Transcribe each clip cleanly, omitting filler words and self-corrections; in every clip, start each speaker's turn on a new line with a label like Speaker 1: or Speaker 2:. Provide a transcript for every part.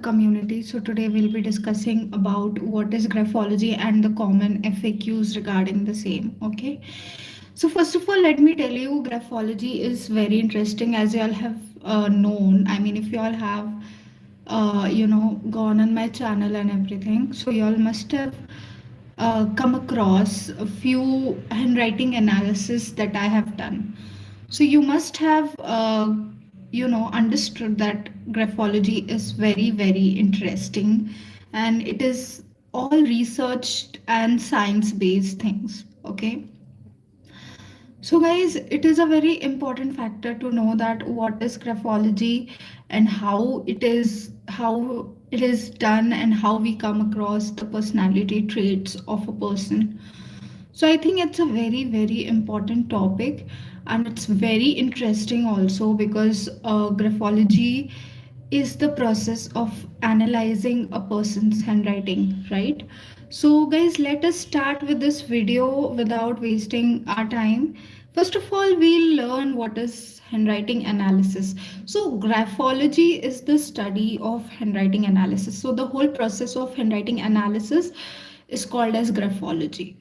Speaker 1: community. So today we'll be discussing about what is graphology and the common FAQs regarding the same. Okay. So first of all, let me tell you, graphology is very interesting, as you all have known. I mean, if you all have, gone on my channel and everything, so you all must have come across a few handwriting analysis that I have done. So you must have, understood that graphology is very, very interesting, and it is all researched and science-based things. Okay. So, guys, it is a very important factor to know that what is graphology and how it is done and how we come across the personality traits of a person. So I think it's a very, very important topic, and it's very interesting also because graphology is the process of analyzing a person's handwriting, right? So, guys, let us start with this video without wasting our time. First of all, we'll learn what is handwriting analysis. So, graphology is the study of handwriting analysis. So, the whole process of handwriting analysis is called as graphology.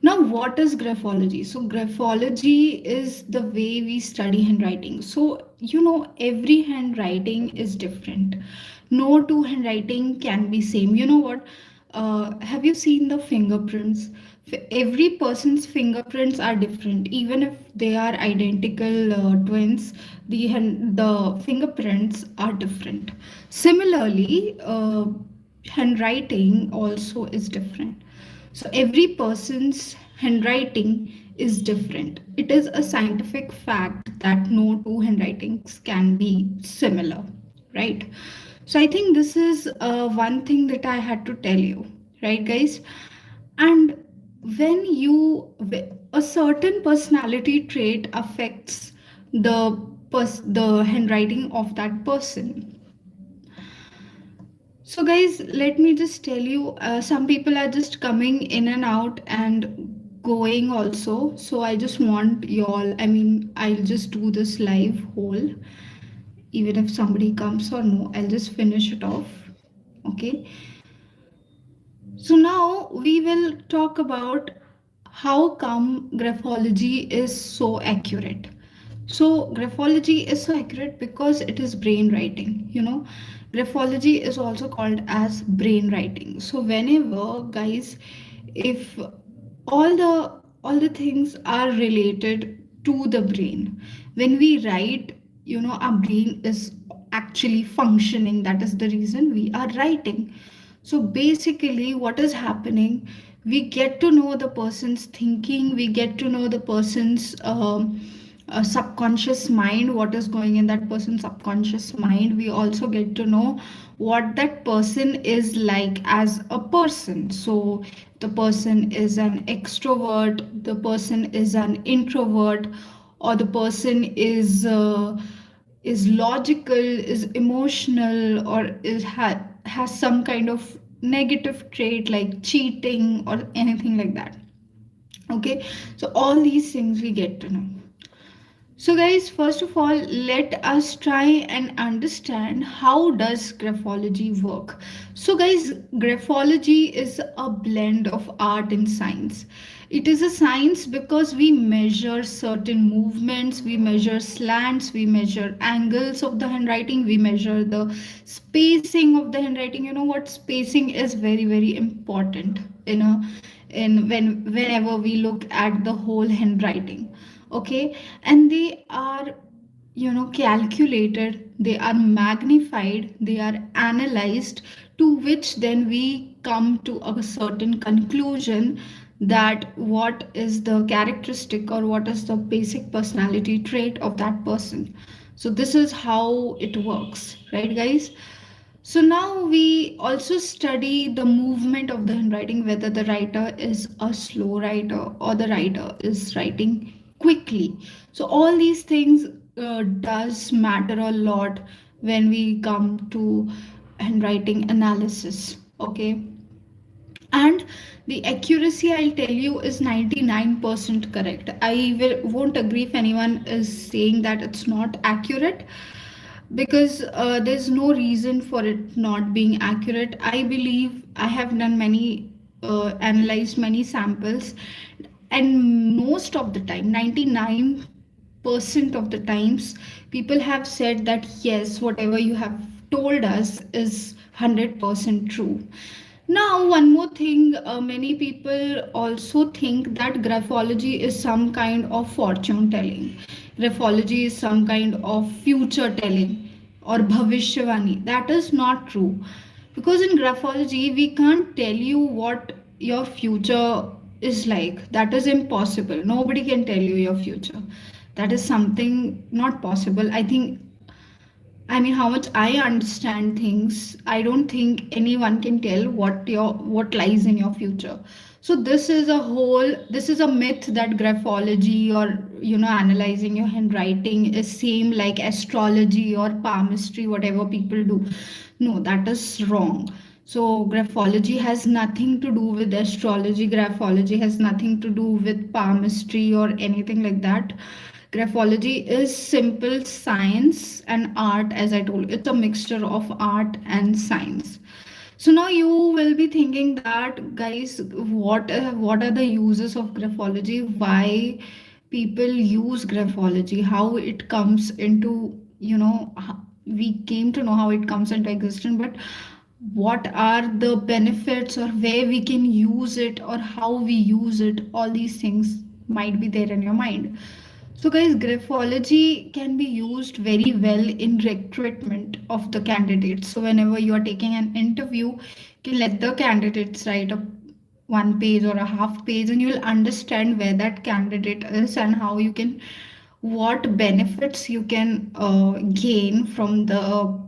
Speaker 1: Now, what is graphology? So, graphology is the way we study handwriting. So, every handwriting is different. No two handwriting can be same. You know what? Have you seen the fingerprints? Every person's fingerprints are different. Even if they are identical twins, the fingerprints are different. Similarly, handwriting also is different. So every person's handwriting is different. It is a scientific fact that no two handwritings can be similar, right? So I think this is one thing that I had to tell you, right, guys? And when a certain personality trait affects the handwriting of that person. So, guys, let me just tell you, some people are just coming in and out and going also. So, I just want y'all, I mean, I'll just do this live whole, even if somebody comes or no, I'll just finish it off. Okay. So, now we will talk about how come graphology is so accurate. So, graphology is so accurate because it is brain writing. Graphology is also called as brain writing. So, whenever, guys, if all the things are related to the brain, when we write, our brain is actually functioning. That is the reason we are writing. So basically, what is happening? We get to know the person's thinking, we get to know the person's subconscious mind, what is going in that person's subconscious mind. We also get to know what that person is like as a person. So, the person is an extrovert, the person is an introvert, or the person is logical, is emotional, or has some kind of negative trait like cheating or anything like that. Okay, so all these things we get to know. So, guys, first of all, let us try and understand how does graphology work. So, guys, graphology is a blend of art and science. It is a science because we measure certain movements, we measure slants, we measure angles of the handwriting, we measure the spacing of the handwriting. You know what? Spacing is very, very important whenever we look at the whole handwriting. Okay, and they are calculated, they are magnified, they are analyzed, to which then we come to a certain conclusion that what is the characteristic or what is the basic personality trait of that person. So this is how it works, right, guys? So now we also study the movement of the handwriting, whether the writer is a slow writer or the writer is writing quickly. So all these things does matter a lot when we come to handwriting analysis. Okay, and the accuracy, I'll tell you, is 99% correct. I won't agree if anyone is saying that it's not accurate. because there's no reason for it not being accurate. I believe I have done many, analyzed many samples, and most of the time, 99% of the times, people have said that yes, whatever you have told us is 100% true. Now, one more thing, many people also think that graphology is some kind of fortune telling. Graphology is some kind of future telling or bhavishyavani. That is not true. Because in graphology, we can't tell you what your future is like. That is impossible. Nobody can tell you your future. That is something not possible. I mean, how much I understand things, I don't think anyone can tell what lies in your future. So this is a myth that graphology or analyzing your handwriting is same like astrology or palmistry, whatever people do. No, that is wrong. So graphology has nothing to do with astrology. Graphology has nothing to do with palmistry or anything like that. Graphology is simple science and art, as I told. It's a mixture of art and science. So now you will be thinking that, guys, what are the uses of graphology? Why people use graphology? How it comes into, we came to know how it comes into existence, but what are the benefits or where we can use it or how we use it? All these things might be there in your mind. So, guys, graphology can be used very well in recruitment of the candidates. So, whenever you are taking an interview, you can let the candidates write a one page or a half page, and you'll understand where that candidate is and how you can, what benefits you can gain from the,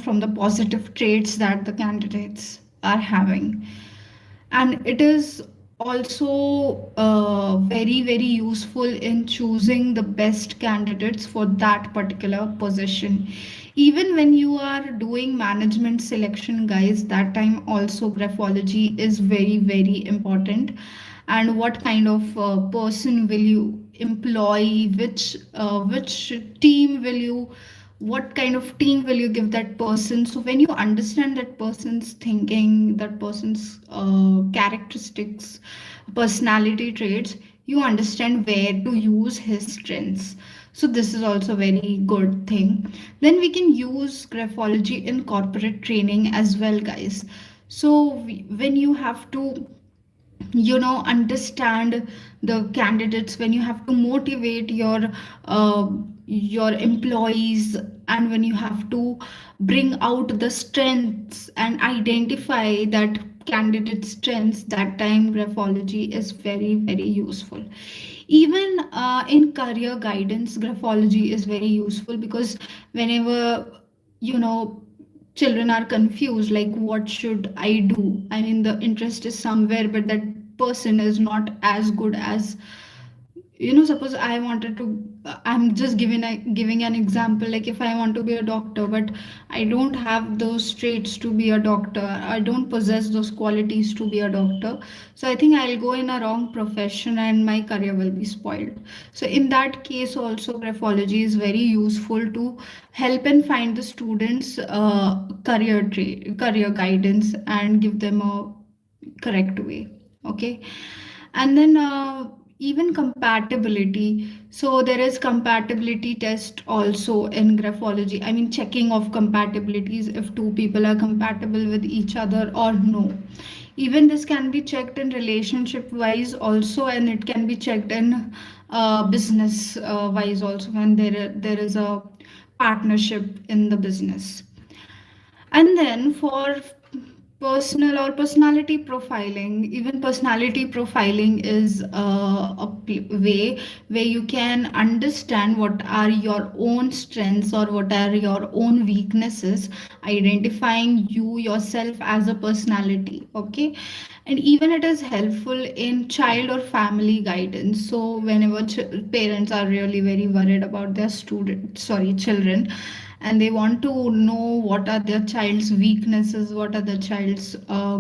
Speaker 1: from the positive traits that the candidates are having. And it is also very useful in choosing the best candidates for that particular position. Even when you are doing management selection, guys, that time also graphology is very important. And what kind of person will you employ, which team will you, what kind of team will you give that person? So when you understand that person's thinking, that person's characteristics, personality traits, you understand where to use his strengths. So this is also a very good thing. Then we can use graphology in corporate training as well, guys. So when you have to, understand the candidates, when you have to motivate uh, your employees, and when you have to bring out the strengths and identify that candidate strengths, that time graphology is very useful. Even in career guidance, graphology is very useful, because whenever, you know children are confused, like what should I do? I mean, the interest is somewhere, but that person is not as good as, suppose I wanted to, I'm just giving an example, like if I want to be a doctor, but I don't have those traits to be a doctor, I don't possess those qualities to be a doctor. So I think I'll go in a wrong profession and my career will be spoiled. So in that case also, graphology is very useful to help and find the students career guidance and give them a correct way. Okay. And then even compatibility, so there is compatibility test also in graphology. I mean, checking of compatibilities, if two people are compatible with each other or no. Even this can be checked in relationship wise also, and it can be checked in business wise also, when there is a partnership in the business. And then for personal or personality profiling, even personality profiling is way where you can understand what are your own strengths or what are your own weaknesses, identifying you yourself as a personality. Okay. And even it is helpful in child or family guidance. So whenever parents are really very worried about their children, and they want to know what are their child's weaknesses, what are the child's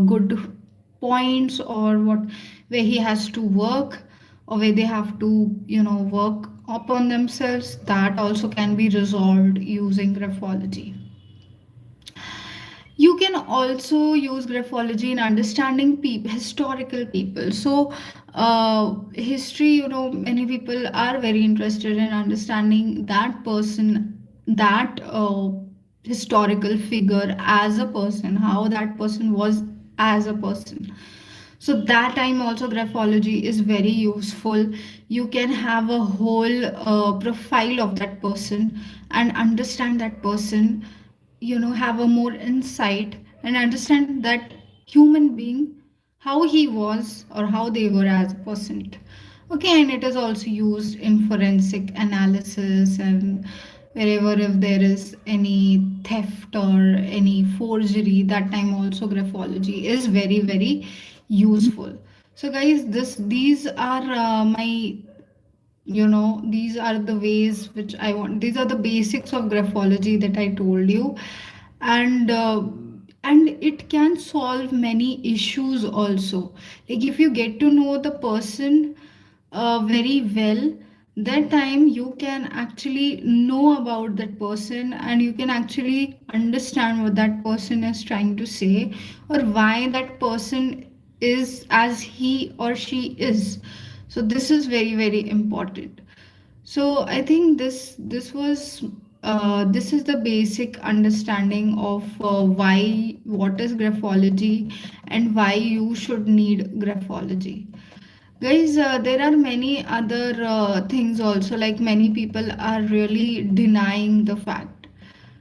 Speaker 1: good points, or what, where he has to work, or where they have to work upon themselves, that also can be resolved using graphology. You can also use graphology in understanding historical people. So history, many people are very interested in understanding that person, that historical figure as a person, how that person was as a person. So that time also graphology is very useful. You can have a whole profile of that person and understand that person, have a more insight and understand that human being, how he was or how they were as a person. Okay, and it is also used in forensic analysis, and wherever if there is any theft or any forgery, that time also graphology is very very useful. So guys, these are my, these are the ways which I want, these are the basics of graphology that I told you. And uh, and it can solve many issues also. Like if you get to know the person very well, that time you can actually know about that person, and you can actually understand what that person is trying to say, or why that person is as he or she is. So this is very very important. So I think this is the basic understanding of why, what is graphology, and why you should need graphology. Guys, there are many other things also, like many people are really denying the fact.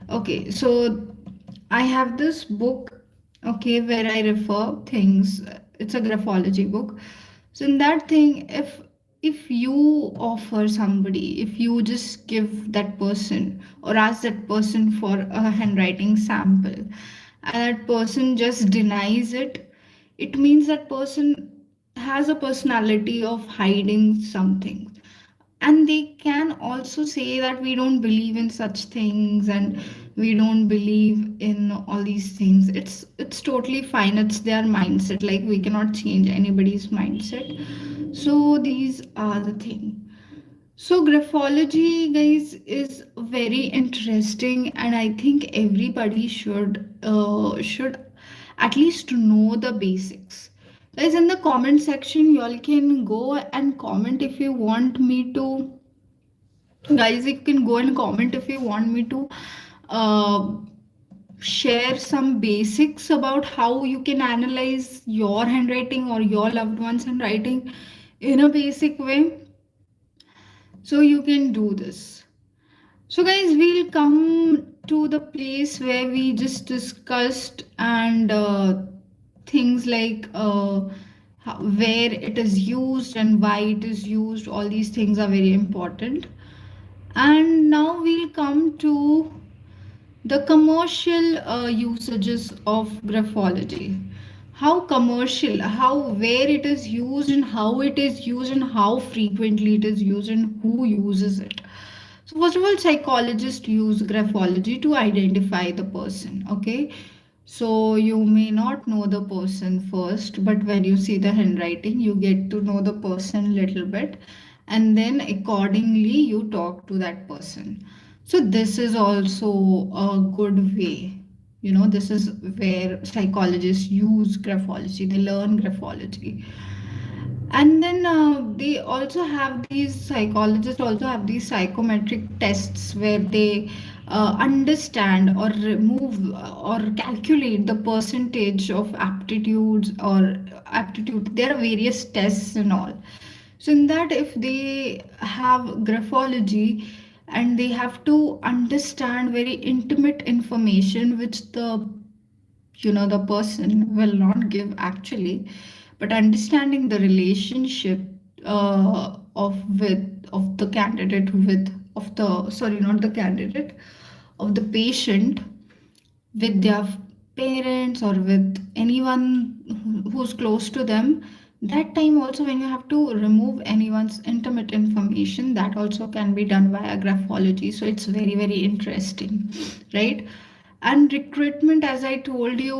Speaker 1: Okay, so I have this book, okay, where I refer things. It's a graphology book. So in that thing, if you offer somebody, if you just give that person or ask that person for a handwriting sample, and that person just denies it, it means that person has a personality of hiding something. And they can also say that we don't believe in such things, and we don't believe in all these things. It's totally fine, it's their mindset, like we cannot change anybody's mindset. So these are the thing. So graphology, guys, is very interesting, and I think everybody should at least know the basics. Guys, in the comment section, y'all can go and comment if you want me to. Guys, you can go and comment if you want me to uh, share some basics about how you can analyze your handwriting or your loved one's handwriting in a basic way. So you can do this. So, guys, we'll come to the place where we just discussed, and things like where it is used and why it is used. All these things are very important. And now we'll come to the commercial usages of graphology. How commercial, how, where it is used, and how it is used, and how frequently it is used, and who uses it. So first of all, psychologists use graphology to identify the person. Okay, so you may not know the person first, but when you see the handwriting, you get to know the person little bit, and then accordingly you talk to that person. So this is also a good way. This is where psychologists use graphology. They learn graphology. And then they also have these psychologists also have these psychometric tests where they understand or remove or calculate the percentage of aptitudes or aptitude. There are various tests and all. So in that, if they have graphology, and they have to understand very intimate information which the person will not give actually, but understanding the relationship of the candidate with of the sorry, not the candidate, of the patient with their parents or with anyone who's close to them. That time also, when you have to remove anyone's intimate information, that also can be done via graphology. So it's very very interesting, right? And recruitment, as I told you,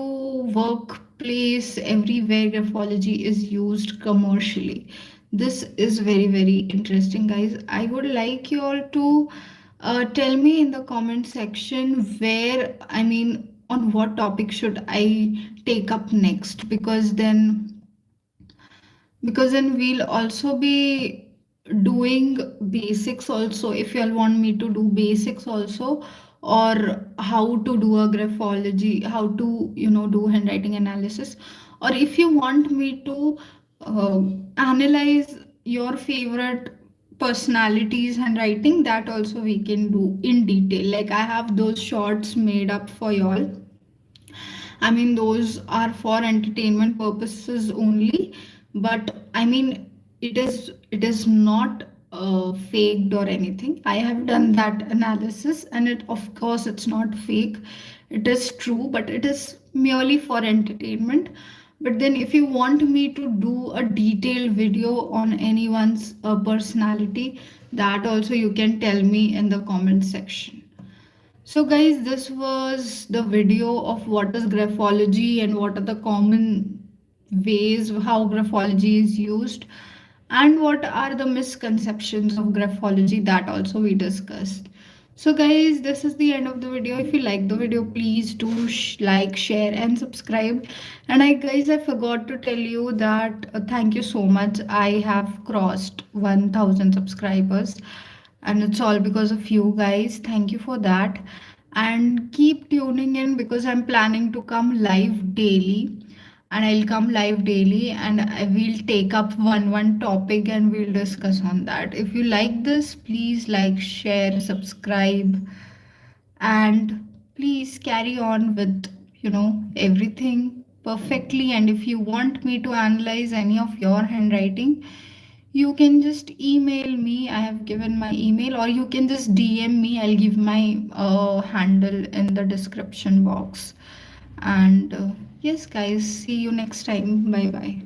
Speaker 1: workplace, everywhere graphology is used commercially. This is very, very interesting, guys. I would like you all to tell me in the comment section where, I mean, on what topic should I take up next, because then we'll also be doing basics also, if you all want me to do basics also, or how to do a graphology, how to do handwriting analysis, or if you want me to analyze your favorite personalities handwriting, that also we can do in detail. Like I have those shorts made up for y'all. I mean, those are for entertainment purposes only, but I mean, it is not faked or anything. I have done that analysis, and it, of course, it's not fake. It is true, but it is merely for entertainment. But then, if you want me to do a detailed video on anyone's personality, that also you can tell me in the comment section. So, guys, this was the video of what is graphology and what are the common ways how graphology is used, and what are the misconceptions of graphology, that also we discussed. So, guys, this is the end of the video. If you like the video, please do like, share, and subscribe. And guys, I forgot to tell you that thank you so much. I have crossed 1,000 subscribers, and it's all because of you guys. Thank you for that. And keep tuning in because I'm planning to come live daily. And I'll come live daily, and I will take up one topic and we'll discuss on that. If you like this, please like, share, subscribe, and please carry on with everything perfectly. And if you want me to analyze any of your handwriting, you can just email me. I have given my email, or you can just DM me. I'll give my handle in the description box. And yes, guys, see you next time. Bye bye.